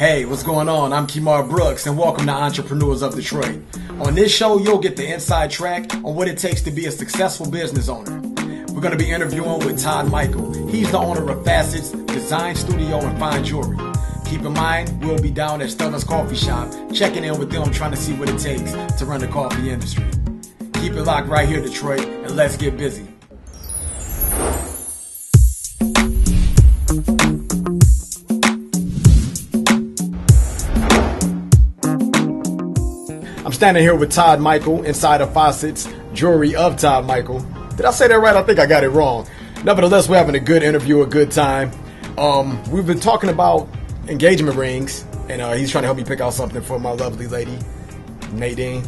Hey, what's going on? I'm Kemar Brooks, and welcome to Entrepreneurs of Detroit. On this show, you'll get the inside track on what it takes to be a successful business owner. We're going to be interviewing with Todd Michael. He's the owner of Facets Design Studio and Fine Jewelry. Keep in mind, we'll be down at Stellar's Coffee Shop, checking in with them, trying to see what it takes to run the coffee industry. Keep it locked right here, Detroit, and let's get busy. I'm standing here with Todd Michael inside of Facets Jewelry of Todd Michael. Did I say that right? I think I got it wrong. Nevertheless, we're having a good interview, a good time. We've been talking about engagement rings, and he's trying to help me pick out something for my lovely lady, Nadine.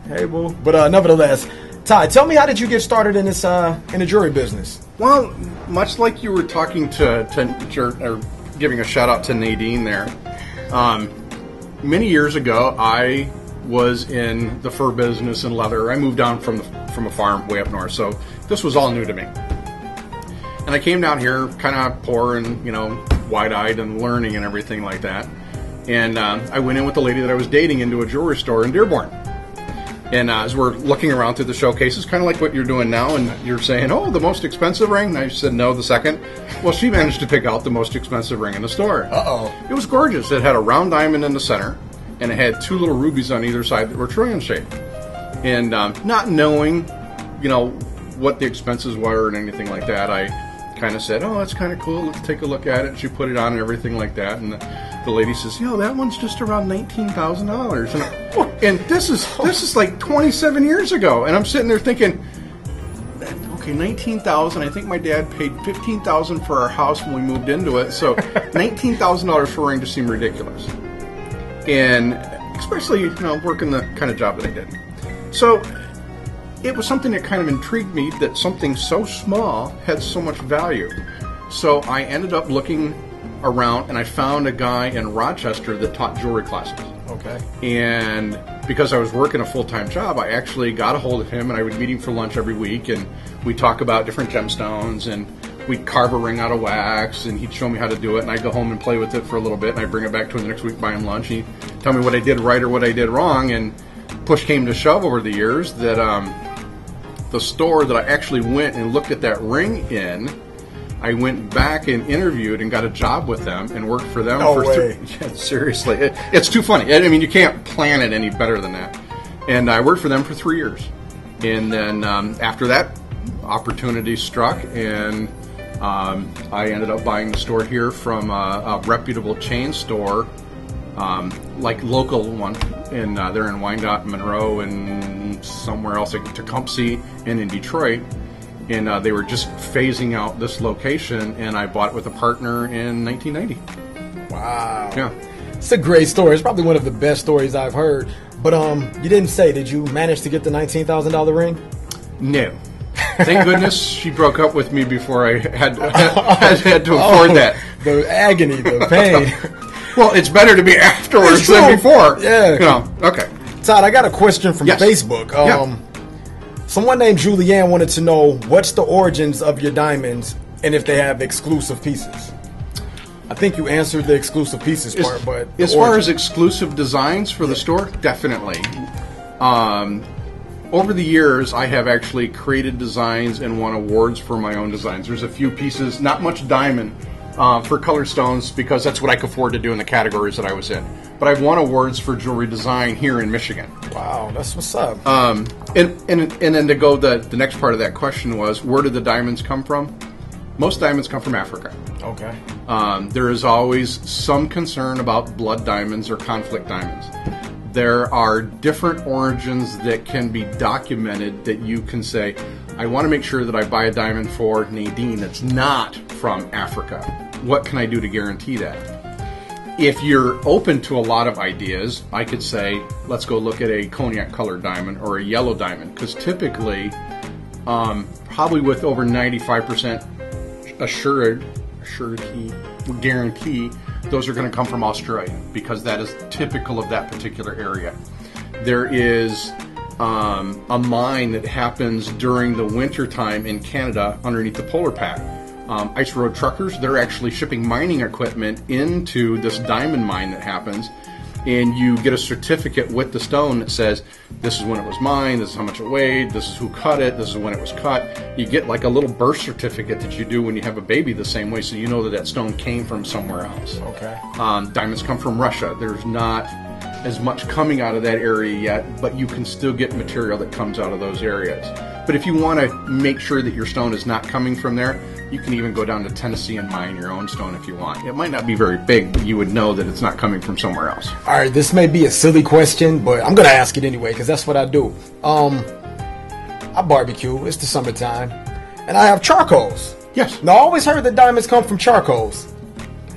Hey, boo. But nevertheless, Todd, tell me, how did you get started in this in the jewelry business? Well, much like you were talking or giving a shout out to Nadine there. Many years ago, I was in the fur business and leather. I moved down from a farm way up north, so this was all new to me. And I came down here kind of poor and, wide-eyed and learning and everything like that. And I went in with the lady that I was dating into a jewelry store in Dearborn. And as we're looking around through the showcases, kind of like what you're doing now, and you're saying, oh, the most expensive ring? And I said, no, the second. Well, she managed to pick out the most expensive ring in the store. Uh-oh. It was gorgeous. It had a round diamond in the center, and it had two little rubies on either side that were trillion-shaped. And not knowing, what the expenses were and anything like that, I kind of said, oh, that's kind of cool. Let's take a look at it. And she put it on and everything like that. And the lady says, that one's just around $19,000. And this is like 27 years ago. And I'm sitting there thinking, okay, $19,000. I think my dad paid $15,000 for our house when we moved into it. So $19,000 for a ring just seemed ridiculous. And especially, working the kind of job that I did. So it was something that kind of intrigued me, that something so small had so much value. So I ended up looking around, and I found a guy in Rochester that taught jewelry classes. Okay. And because I was working a full-time job, I actually got a hold of him, and I would meet him for lunch every week, and we'd talk about different gemstones, and we'd carve a ring out of wax, and he'd show me how to do it, and I'd go home and play with it for a little bit, and I'd bring it back to him the next week, buy him lunch, and he'd tell me what I did right or what I did wrong, and push came to shove over the years that the store that I actually went and looked at that ring in, I went back and interviewed and got a job with them and worked for them. Yeah, seriously. It's too funny. I mean, you can't plan it any better than that. And I worked for them for 3 years. And then after that, opportunity struck, and I ended up buying the store here from a reputable chain store, like local one, and they're in Wyandotte, Monroe, and somewhere else, like Tecumseh, and in Detroit. And they were just phasing out this location, and I bought it with a partner in 1990. Wow. Yeah. It's a great story. It's probably one of the best stories I've heard. But you didn't say, did you manage to get the $19,000 ring? No. Thank goodness she broke up with me before I had to afford that. The agony, the pain. Well, it's better to be afterwards than before. Yeah. Okay. Todd, I got a question from Facebook. Someone named Julianne wanted to know, what's the origins of your diamonds and if they have exclusive pieces? I think you answered the exclusive pieces part, but as far as exclusive designs for the store, definitely. Over the years, I have actually created designs and won awards for my own designs. There's a few pieces, not much diamond, for colored stones, because that's what I could afford to do in the categories that I was in. But I've won awards for jewelry design here in Michigan. Wow, that's what's up. And then to go, the next part of that question was, where did the diamonds come from? Most diamonds come from Africa. Okay. There is always some concern about blood diamonds or conflict diamonds. There are different origins that can be documented that you can say, I want to make sure that I buy a diamond for Nadine that's not from Africa. What can I do to guarantee that? If you're open to a lot of ideas, I could say, let's go look at a cognac colored diamond or a yellow diamond, because typically, probably with over 95% guarantee, those are going to come from Australia, because that is typical of that particular area. There is a mine that happens during the winter time in Canada underneath the polar pack, Ice Road Truckers, they're actually shipping mining equipment into this diamond mine that happens, and you get a certificate with the stone that says, this is when it was mined, this is how much it weighed, this is who cut it, this is when it was cut. You get like a little birth certificate that you do when you have a baby the same way, so you know that that stone came from somewhere else. Okay. Diamonds come from Russia. There's not as much coming out of that area yet, but you can still get material that comes out of those areas. But if you want to make sure that your stone is not coming from there, you can even go down to Tennessee and mine your own stone if you want. It might not be very big, but you would know that it's not coming from somewhere else. All right, this may be a silly question, but I'm going to ask it anyway because that's what I do. I barbecue. It's the summertime. And I have charcoals. Yes. Now, I always heard that diamonds come from charcoals.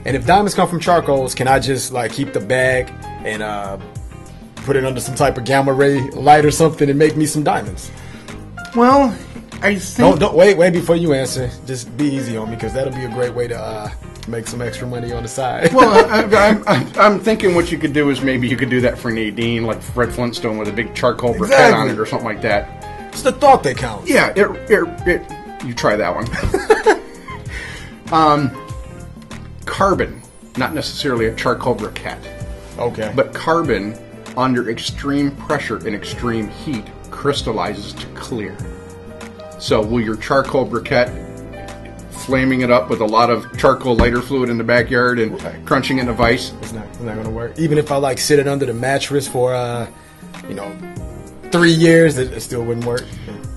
And if diamonds come from charcoals, can I just like keep the bag and put it under some type of gamma ray light or something and make me some diamonds? Well, I think... Don't wait before you answer. Just be easy on me because that'll be a great way to make some extra money on the side. Well, I'm thinking what you could do is maybe you could do that for Nadine, like Fred Flintstone with a big charcoal briquette on it or something like that. It's the thought that counts. Yeah, you try that one. Carbon, not necessarily a charcoal briquette. Okay. But carbon, under extreme pressure and extreme heat, crystallizes to clear. So will your charcoal briquette, flaming it up with a lot of charcoal lighter fluid in the backyard and crunching it in a vise? It's not going to work. Even if I like sit it under the mattress for 3 years, it still wouldn't work.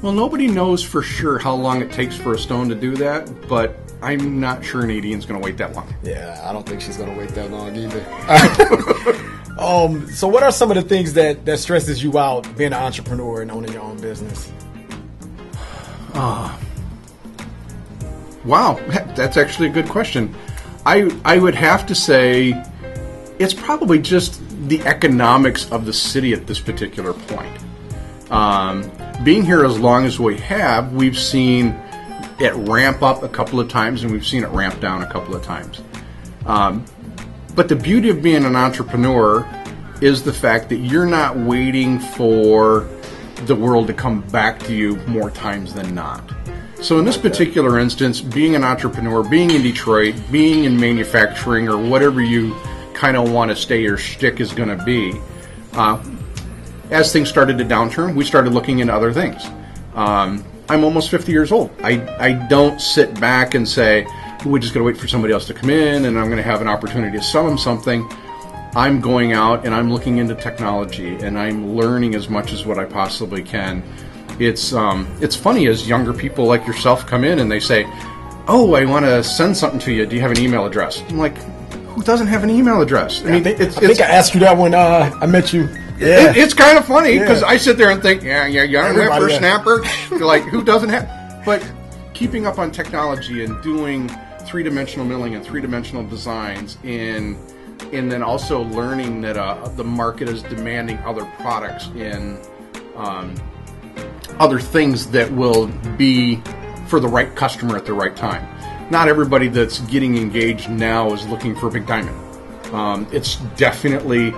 Well, nobody knows for sure how long it takes for a stone to do that, but I'm not sure Nadine's going to wait that long. Yeah, I don't think she's going to wait that long either. So what are some of the things that stresses you out being an entrepreneur and owning your own business? Wow, that's actually a good question. I would have to say it's probably just the economics of the city at this particular point. Being here as long as we have, we've seen it ramp up a couple of times and we've seen it ramp down a couple of times. But the beauty of being an entrepreneur is the fact that you're not waiting for the world to come back to you more times than not. So in this particular instance, being an entrepreneur, being in Detroit, being in manufacturing or whatever you kind of want to say your shtick is going to be, as things started to downturn, we started looking into other things. I'm almost 50 years old. I don't sit back and say, we're just going to wait for somebody else to come in and I'm going to have an opportunity to sell them something. I'm going out and I'm looking into technology and I'm learning as much as what I possibly can. It's funny as younger people like yourself come in and they say, oh, I want to send something to you. Do you have an email address? I'm like, who doesn't have an email address? I think I asked you that when I met you. Yeah. It's kind of funny because I sit there and think, you're a whippersnapper. Like, who doesn't have? But keeping up on technology and doing three-dimensional milling and three-dimensional designs and then also learning that the market is demanding other products in other things that will be for the right customer at the right time. Not everybody that's getting engaged now is looking for a big diamond. It's definitely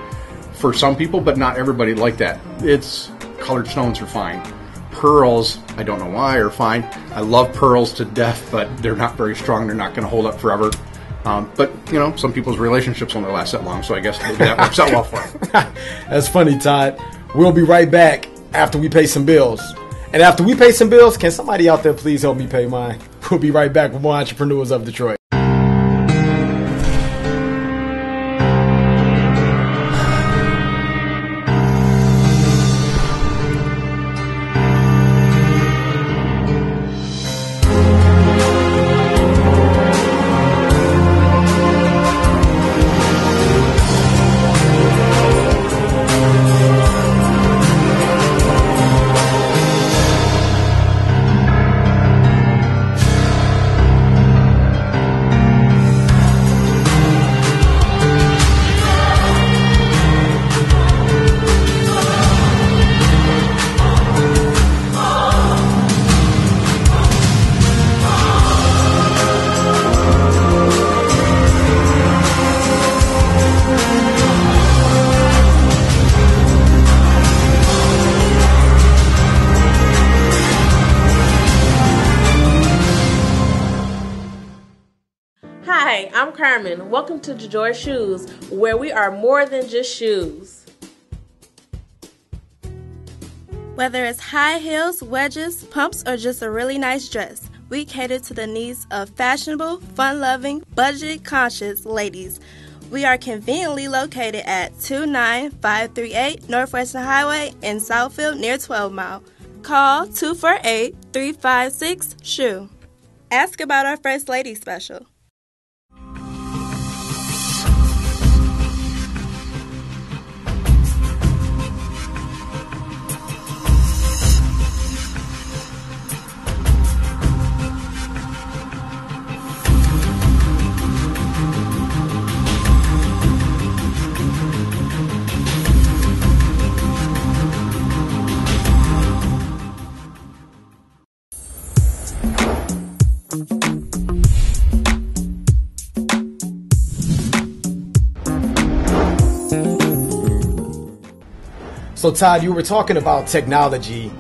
for some people, but not everybody like that. It's colored stones are fine. Pearls, I don't know why, are fine. I love pearls to death, but they're not very strong. They're not going to hold up forever. But, some people's relationships only last that long, so I guess maybe that works out well for them. That's funny, Todd. We'll be right back after we pay some bills. And after we pay some bills, can somebody out there please help me pay mine? We'll be right back with more Entrepreneurs of Detroit. Hi, I'm Carmen. Welcome to Joy Shoes, where we are more than just shoes. Whether it's high heels, wedges, pumps, or just a really nice dress, we cater to the needs of fashionable, fun-loving, budget-conscious ladies. We are conveniently located at 29538 Northwestern Highway in Southfield near 12 Mile. Call 248-356-SHOE. Ask about our First Lady special. So Todd, you were talking about technology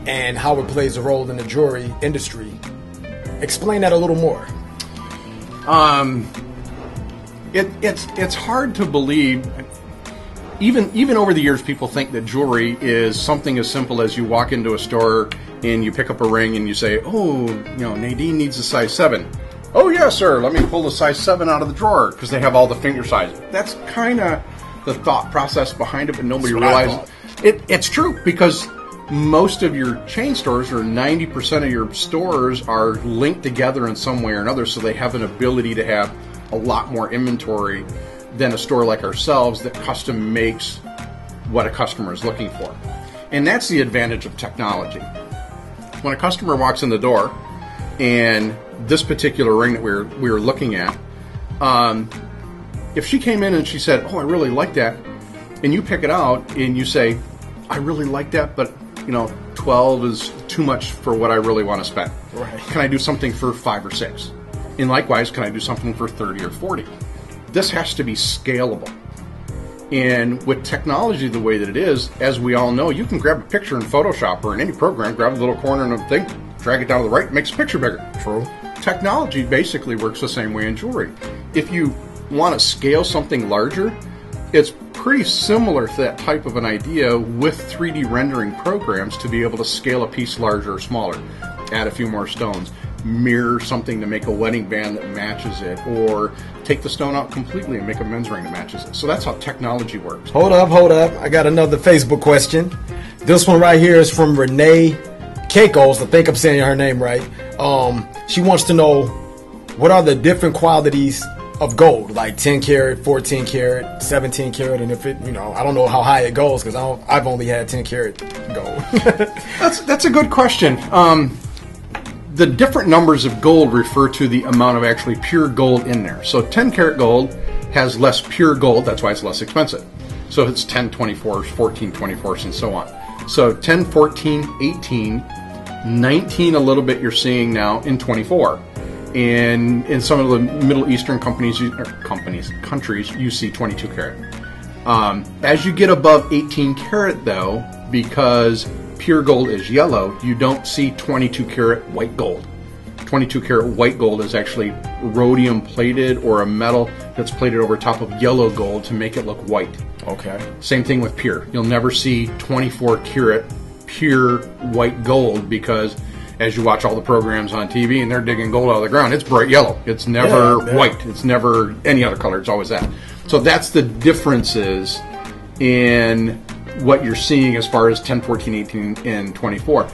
and how it plays a role in the jewelry industry. Explain that a little more. It's hard to believe. Even over the years, people think that jewelry is something as simple as you walk into a store and you pick up a ring and you say, "Oh, Nadine needs a size 7." "Oh yes, sir. Let me pull the size 7 out of the drawer," because they have all the finger sizes. That's kind of the thought process behind it, but nobody realizes it's true, because most of your chain stores, or 90% of your stores, are linked together in some way or another, so they have an ability to have a lot more inventory than a store like ourselves that custom makes what a customer is looking for. And that's the advantage of technology. When a customer walks in the door, and this particular ring that we were looking at, if she came in and she said, "Oh, I really like that," and you pick it out and you say, "I really like that, but 12 is too much for what I really want to spend. Right. Can I do something for 5 or 6? And likewise, can I do something for 30 or 40? This has to be scalable. And with technology the way that it is, as we all know, you can grab a picture in Photoshop or in any program, grab a little corner of the thing, drag it down to the right, makes the picture bigger. True. Technology basically works the same way in jewelry. If you want to scale something larger, it's pretty similar to that type of an idea with 3D rendering programs to be able to scale a piece larger or smaller, add a few more stones, mirror something to make a wedding band that matches it, or take the stone out completely and make a men's ring that matches it. So that's how technology works. Hold up. I got another Facebook question. This one right here is from Renee Keikos. I think I'm saying her name right. She wants to know, what are the different qualities of gold, like 10 karat, 14 karat, 17 karat, and if it, I don't know how high it goes, because I've only had 10 karat gold. That's a good question. The different numbers of gold refer to the amount of actually pure gold in there. So 10 karat gold has less pure gold, that's why it's less expensive. So it's 10 24s, 14 24s, and so on. So 10, 14, 18, 19 a little bit you're seeing now in 24. And in some of the Middle Eastern countries, you see 22 karat. As you get above 18 karat, though, because pure gold is yellow, you don't see 22 karat white gold. 22 karat white gold is actually rhodium plated, or a metal that's plated over top of yellow gold to make it look white. Okay. Same thing with pure. You'll never see 24 karat pure white gold, because as you watch all the programs on TV and they're digging gold out of the ground, it's bright yellow. It's never white. It's never any other color. It's always that. So that's the differences in what you're seeing as far as 10, 14, 18, and 24.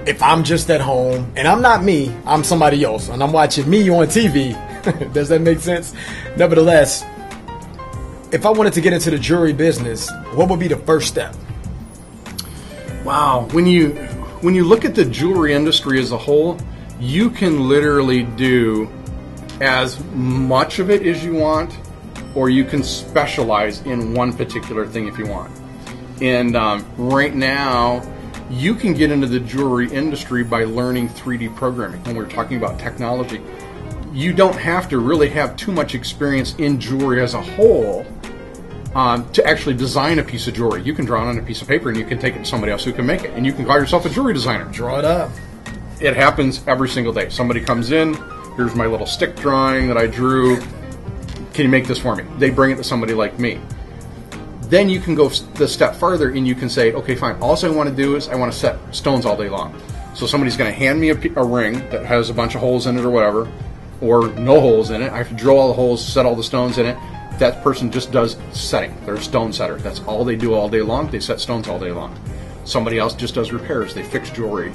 If I'm just at home, and I'm not me, I'm somebody else, and I'm watching me on TV, does that make sense? Nevertheless, if I wanted to get into the jewelry business, what would be the first step? Wow. When you look at the jewelry industry as a whole, you can literally do as much of it as you want, or you can specialize in one particular thing if you want. And right now, you can get into the jewelry industry by learning 3D programming. When we're talking about technology, you don't have to really have too much experience in jewelry as a whole to actually design a piece of jewelry. You can draw it on a piece of paper and you can take it to somebody else who can make it. And you can call yourself a jewelry designer. Draw it up. It happens every single day. Somebody comes in, Here's my little stick drawing that I drew. Can you make this for me? They bring it to somebody like me. Then you can go the step further and you can say, okay, fine. All I want to do is I want to set stones all day long. So somebody's going to hand me a ring that has a bunch of holes in it or whatever, or no holes in it. I have to drill all the holes, set all the stones in it. That person just does setting. They're a stone setter. That's all they do all day long. They set stones all day long. Somebody else just does repairs. They fix jewelry.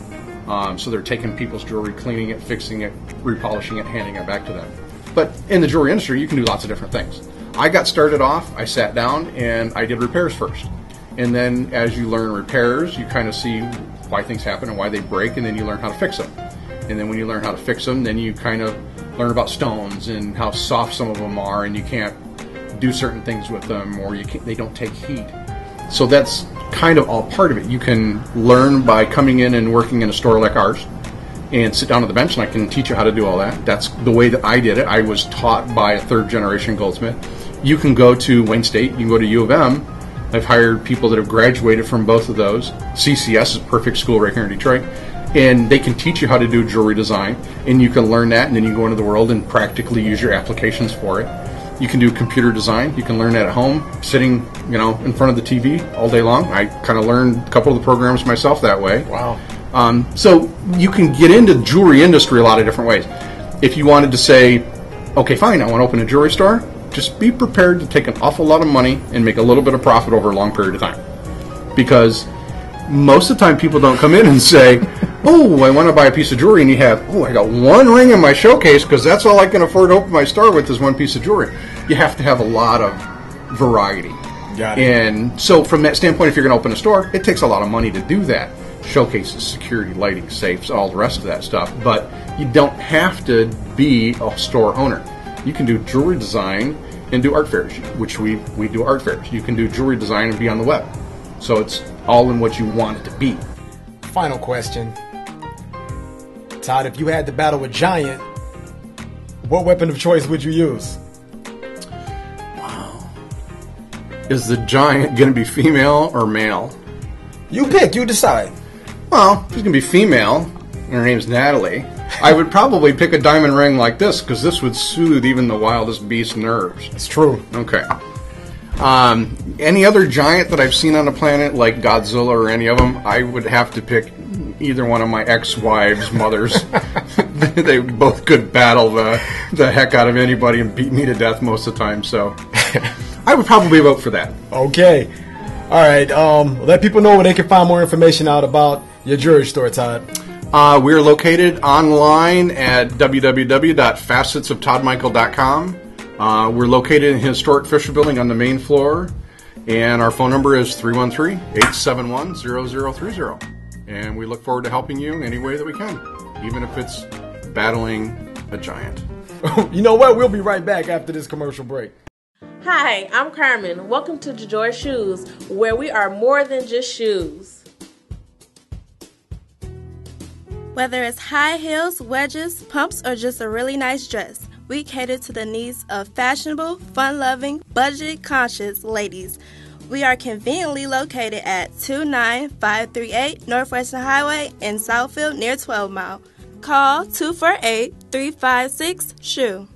So they're taking people's jewelry, cleaning it, fixing it, repolishing it, handing it back to them. But in the jewelry industry, you can do lots of different things. I got started off, I sat down, and I did repairs first. And then as you learn repairs, you kind of see why things happen and why they break, and then you learn how to fix them. And then when you learn how to fix them, then you kind of learn about stones and how soft some of them are, and you can't do certain things with them, or they don't take heat. So that's kind of all part of it. You can learn by coming in and working in a store like ours and sit down at the bench, and I can teach you how to do all that. That's the way that I did it. I was taught by a third-generation goldsmith. You can go to Wayne State, you can go to U of M. I've hired people that have graduated from both of those. CCS is a perfect school right here in Detroit. And they can teach you how to do jewelry design, and you can learn that, and then you go into the world and practically use your applications for it. You can do computer design. You can learn that at home, sitting, in front of the TV all day long. I kind of learned a couple of the programs myself that way. Wow. So you can get into the jewelry industry a lot of different ways. If you wanted to say, okay, fine, I want to open a jewelry store, just be prepared to take an awful lot of money and make a little bit of profit over a long period of time. Because most of the time people don't come in and say, oh, I want to buy a piece of jewelry, and you have, I got one ring in my showcase because that's all I can afford to open my store with is one piece of jewelry. You have to have a lot of variety. Got it. And so from that standpoint, if you're going to open a store, it takes a lot of money to do that. Showcases, security, lighting, safes, all the rest of that stuff. But you don't have to be a store owner. You can do jewelry design and do art fairs, which we do art fairs. You can do jewelry design and be on the web. So it's all in what you want it to be. Final question. Todd, if you had to battle a giant, what weapon of choice would you use? Wow. Is the giant going to be female or male? You pick, you decide. Well, if she's going to be female, and her name's Natalie, I would probably pick a diamond ring like this, because this would soothe even the wildest beast's nerves. It's true. Okay. Any other giant that I've seen on the planet, like Godzilla or any of them, I would have to pick either one of my ex-wives' mothers. They both could battle the heck out of anybody and beat me to death most of the time, so I would probably vote for that. Okay. All right. Let people know where they can find more information out about your jewelry store, Todd. We're located online at www.facetsoftoddmichael.com. We're located in the historic Fisher Building on the main floor, and our phone number is 313-871-0030. And we look forward to helping you any way that we can, even if it's battling a giant. You know what? We'll be right back after this commercial break. Hi, I'm Carmen. Welcome to Joy Shoes, where we are more than just shoes. Whether it's high heels, wedges, pumps, or just a really nice dress, we cater to the needs of fashionable, fun-loving, budget-conscious ladies. We are conveniently located at 29538 Northwestern Highway in Southfield near 12 Mile. Call 248-356-SHOE.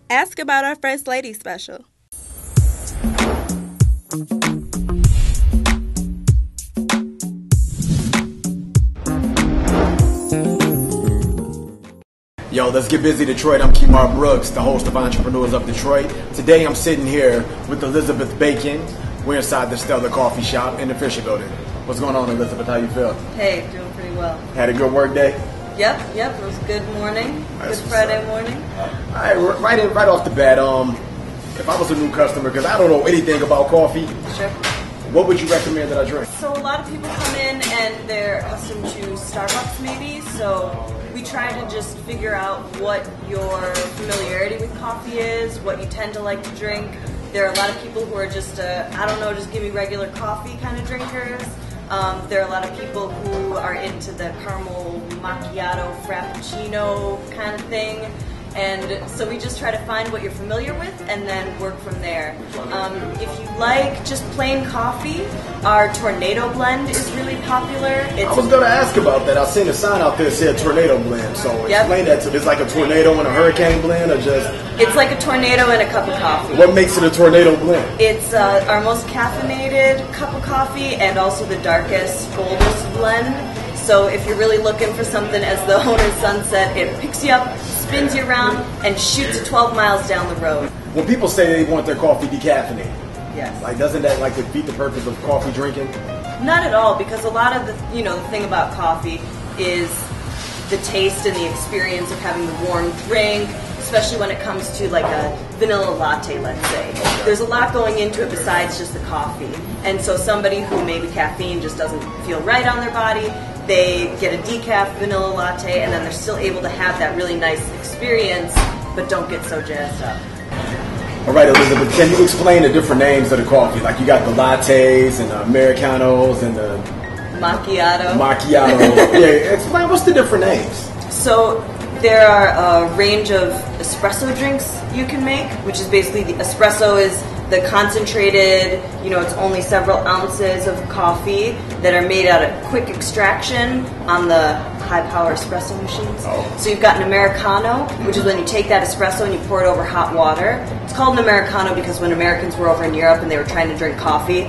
Ask about our First Lady special. Yo, let's get busy, Detroit. I'm Kemar Brooks, the host of Entrepreneurs of Detroit. Today I'm sitting here with Elizabeth Bacon. We're inside the Stellar Coffee Shop in the Fisher Building. What's going on, Elizabeth? How you feel? Hey, doing pretty well. Had a good work day? Yep, it was a good morning. That's Good Friday morning. All right, right off the bat, if I was a new customer, because I don't know anything about coffee, Sure. what would you recommend that I drink? So a lot of people come in and they're accustomed to Starbucks maybe, so we try to just figure out what your familiarity with coffee is, what you tend to like to drink. There are a lot of people who are just, just give me regular coffee kind of drinkers. There are a lot of people who are into the caramel macchiato frappuccino kind of thing. And so we just try to find what you're familiar with and then work from there. If you like just plain coffee, our Tornado blend is really popular. I was going to ask about that. I seen a sign out there that said Tornado blend. So explain that to me. It's like a tornado and a hurricane blend, or just... It's like a tornado and a cup of coffee. What makes it a tornado blend? It's our most caffeinated cup of coffee and also the darkest, boldest blend. So if you're really looking for something, as the owner's son said, it picks you up, spins you around, and shoots 12 miles down the road. When people say they want their coffee decaffeinated, yes. Like doesn't that like defeat the purpose of coffee drinking? Not at all, because a lot of the the thing about coffee is the taste and the experience of having the warm drink, especially when it comes to like a vanilla latte, let's say. There's a lot going into it besides just the coffee. And so somebody who maybe caffeine just doesn't feel right on their body, they get a decaf vanilla latte, and then they're still able to have that really nice experience, but don't get so jazzed up. All right, Elizabeth, can you explain the different names of the coffee? Like you got the lattes and the Americanos and the macchiato. Yeah, explain what's the different names. So there are a range of espresso drinks you can make, which is basically the espresso is the concentrated, it's only several ounces of coffee that are made out of quick extraction on the high-power espresso machines. Oh. So you've got an Americano, which is when you take that espresso and you pour it over hot water. It's called an Americano because when Americans were over in Europe and they were trying to drink coffee,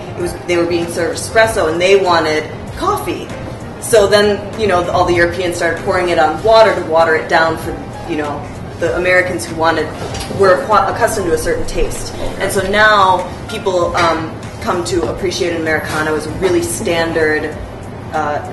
they were being served espresso and they wanted coffee. So then, all the Europeans started pouring it on water to water it down for, the Americans who were accustomed to a certain taste. And so now people come to appreciate an Americano as a really standard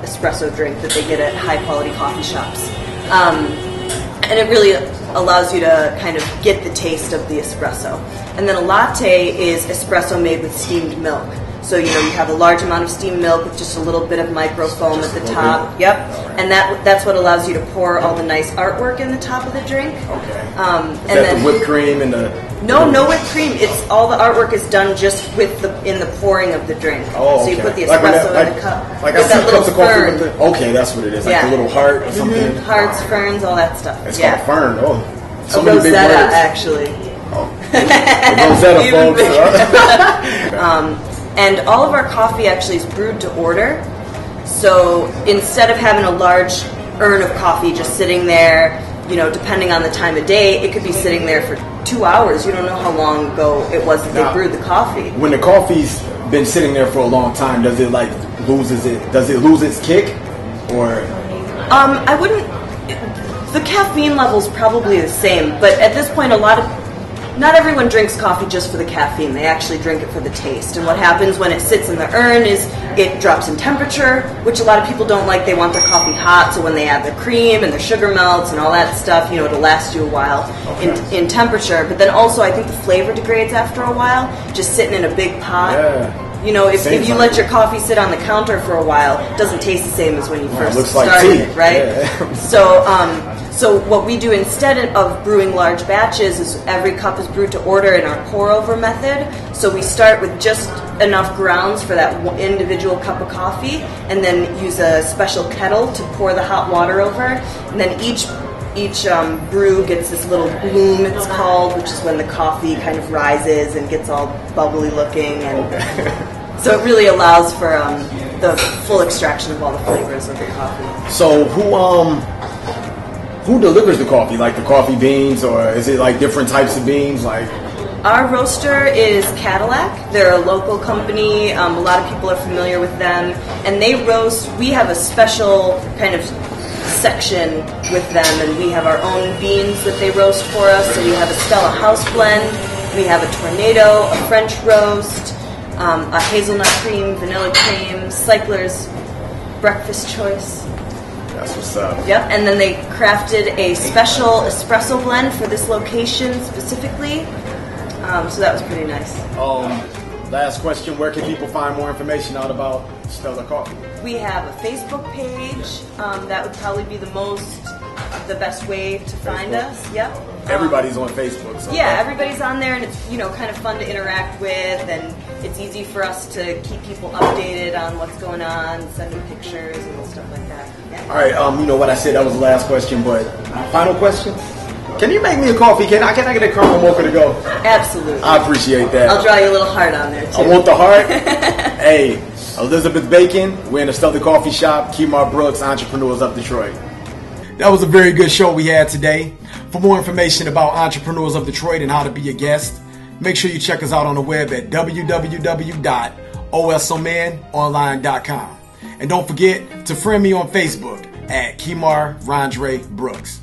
espresso drink that they get at high-quality coffee shops. And it really allows you to kind of get the taste of the espresso. And then a latte is espresso made with steamed milk. So, you have a large amount of steamed milk with just a little bit of microfoam at the top. Yep. And that's what allows you to pour all the nice artwork in the top of the drink. Okay. And then the whipped cream and the... No whipped cream. It's all the artwork is done just in the pouring of the drink. Oh, okay. So you put the espresso in a cup. Like with I that see little cups of coffee fern. with the... Okay, that's what it is. Like the little heart or something. Hearts, ferns, all that stuff. It's called fern. Oh, so a many big rosetta, words. actually. Oh. Rosetta, folks. And all of our coffee actually is brewed to order. So instead of having a large urn of coffee just sitting there, depending on the time of day, it could be sitting there for 2 hours. You don't know how long ago it was that they brewed the coffee. When the coffee's been sitting there for a long time, does it lose its kick? Or I wouldn't. The caffeine level's probably the same, but at this point not everyone drinks coffee just for the caffeine. They actually drink it for the taste. And what happens when it sits in the urn is it drops in temperature, which a lot of people don't like. They want their coffee hot, so when they add their cream and their sugar melts and all that stuff, it'll last you a while in temperature. But then also I think the flavor degrades after a while, just sitting in a big pot. Yeah. If you let your coffee sit on the counter for a while, it doesn't taste the same as when you first looks like started tea. it, right? Yeah. So what we do instead of brewing large batches is every cup is brewed to order in our pour-over method. So we start with just enough grounds for that individual cup of coffee and then use a special kettle to pour the hot water over. And then each brew gets this little bloom, it's called, which is when the coffee kind of rises and gets all bubbly looking. And so it really allows for the full extraction of all the flavors of the coffee. So who delivers the coffee? Like the coffee beans, or is it like different types of beans? Like our roaster is Cadillac. They're a local company. A lot of people are familiar with them, and they roast. We have a special kind of section with them, and we have our own beans that they roast for us. So we have a Stella House blend, we have a Tornado, a French roast, a hazelnut cream, vanilla cream, Cycler's breakfast choice. That's what's up. Yep, and then they crafted a special espresso blend for this location specifically. So that was pretty nice. Last question, where can people find more information out about Stella Coffee? We have a Facebook page. That would probably be the best way to find us. Yep. Everybody's on Facebook. So yeah, everybody's on there, and it's kind of fun to interact with, and it's easy for us to keep people updated on what's going on, send them pictures and stuff like that. Yeah. All right, what I said, that was the last question, but final question. Can you make me a coffee? Can I get a caramel mocha to go? Absolutely. I appreciate that. I'll draw you a little heart on there too. I want the heart. Hey, Elizabeth Bacon, we're in the Stellar Coffee Shop, Kemar Brooks, Entrepreneurs of Detroit. That was a very good show we had today. For more information about Entrepreneurs of Detroit and how to be a guest, make sure you check us out on the web at www.osomanonline.com. And don't forget to friend me on Facebook at Kemar Rondre Brooks.